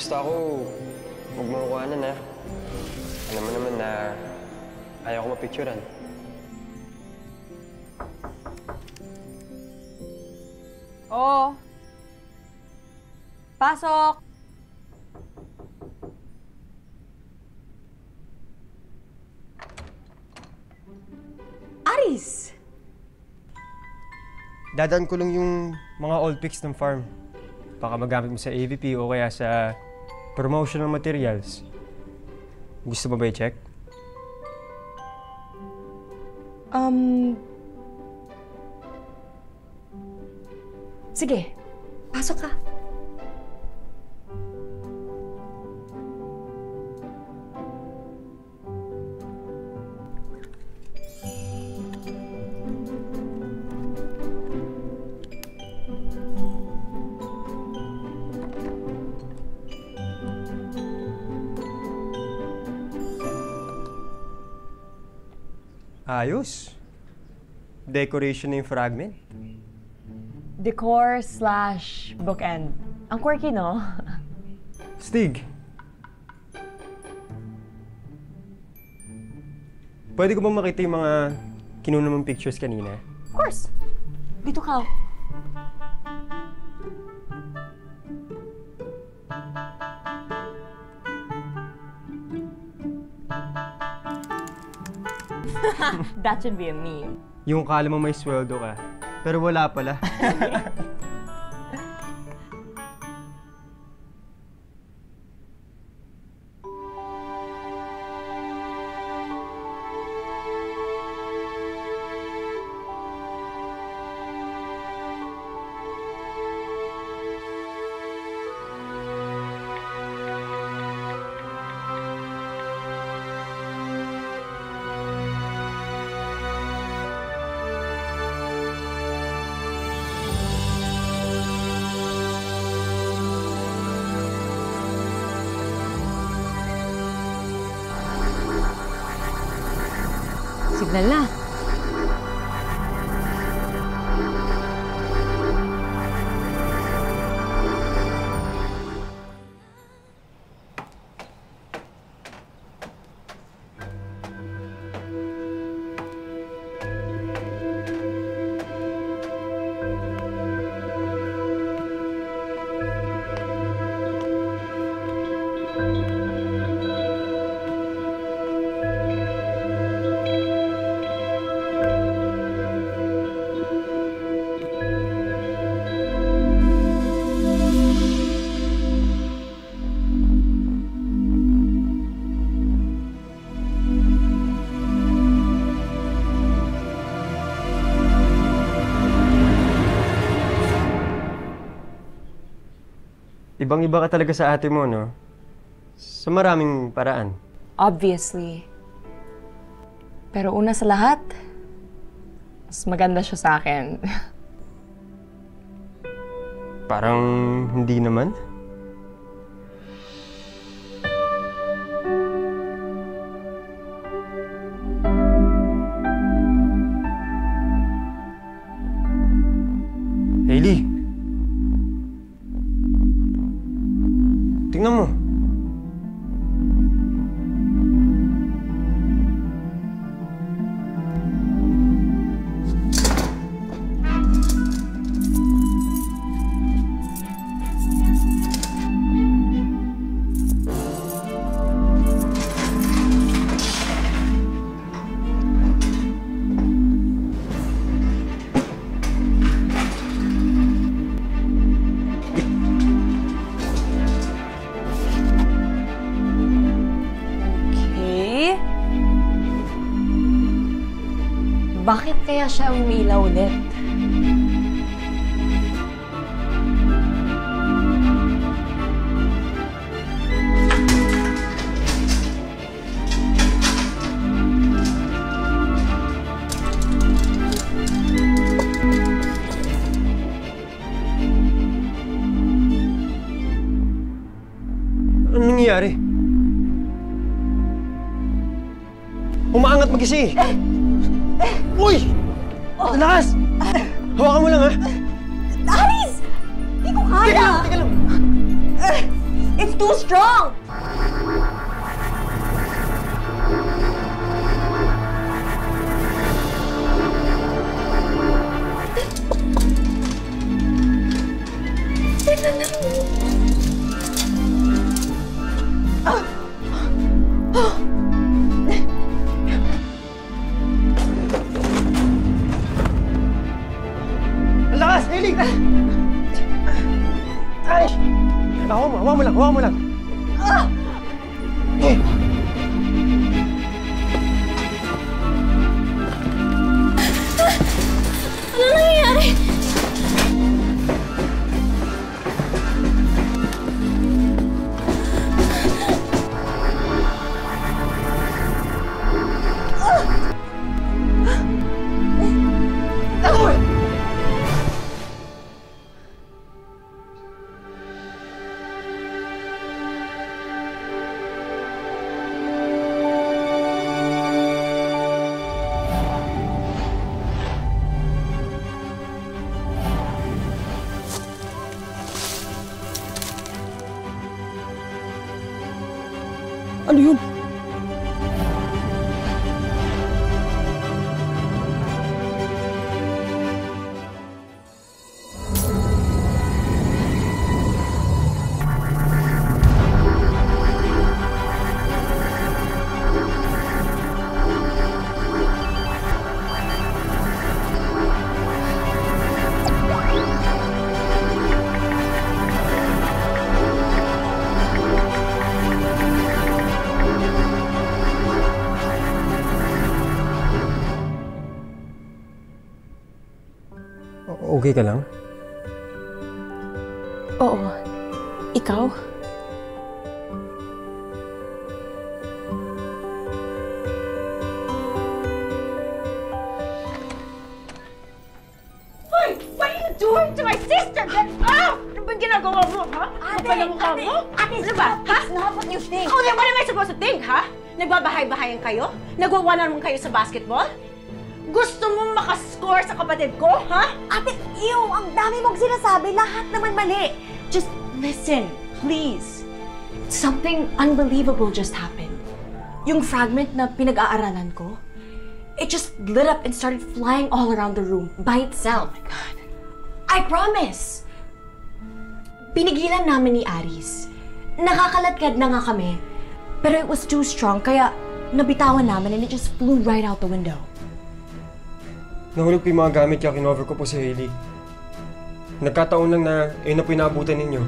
Basta ako, huwag mo kuhanan ha. Alam mo naman na ayaw ko mapicturan. Oo. Pasok! Aris! Dadaan ko lang yung mga old pics ng farm. Baka magamit mo sa AVP o kaya sa promotional materials. Gusto mo ba i-check? Sige, pasok ka. Ayos. Decoration na yung fragment. Decor/bookend. Ang quirky, no? Stig. Pwede ko bang makita yung mga kinuna mong pictures kanina? Of course. Dito ka. That should be a meme. Yung kala mo may sweldo ka, pero wala pala. Signal na. Ibang-iba ka talaga sa ate mo, no? Sa maraming paraan. Obviously. Pero una sa lahat, mas maganda siya sa akin. Parang hindi naman. Hailey! Tingnan mo. Bakit kaya siya umilaw ulit? Anong nangyayari? Umaangat mag-isa eh! Uy! Lakas! Hawakan mo lang, ha? Aris! Hindi ko kaya! Teka lang! It's too strong! Ang lakas, Hailey! Ay! Hawa mo lang, hawa mo lang. Ano nangyayari? Ano yun? Okay ka lang? Oo. Ikaw? Hoy! What are you doing to my sister? Get off! Ano ba ginagawa mo, ha? Kapal ang mukha mo? Ano ba, ha? It's not what you think. Oh, then what am I supposed to think, ha? Nagbabahay-bahayan kayo? Nagwawanan kayo sa basketball? Gusto mong makascore sa kapatid ko, ha? Ate, ew! Ang dami mong sinasabi. Lahat naman mali. Just listen, please. Something unbelievable just happened. Yung fragment na pinag-aaralan ko, it just lit up and started flying all around the room by itself. Oh my God. I promise! Pinigilan namin ni Aris. Nakakaladkad na nga kami. Pero it was too strong, kaya nabitawan namin and it just flew right out the window. Nahulog po yung mga gamit kaya kinover ko po si Hailey. Nagkataon lang na ayun na po inaabutan ninyo.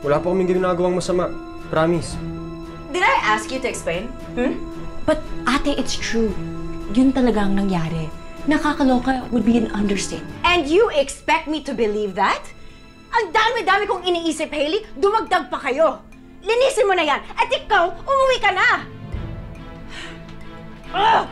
Wala po kaming ginagawang masama. Promise. Did I ask you to explain? But ate, it's true. Yun talaga ang nangyari. Nakakaloka would be an understatement. And you expect me to believe that? Ang dami-dami kong iniisip, Hailey. Dumagdag pa kayo. Linisin mo na yan. At ikaw, umuwi ka na. Ugh!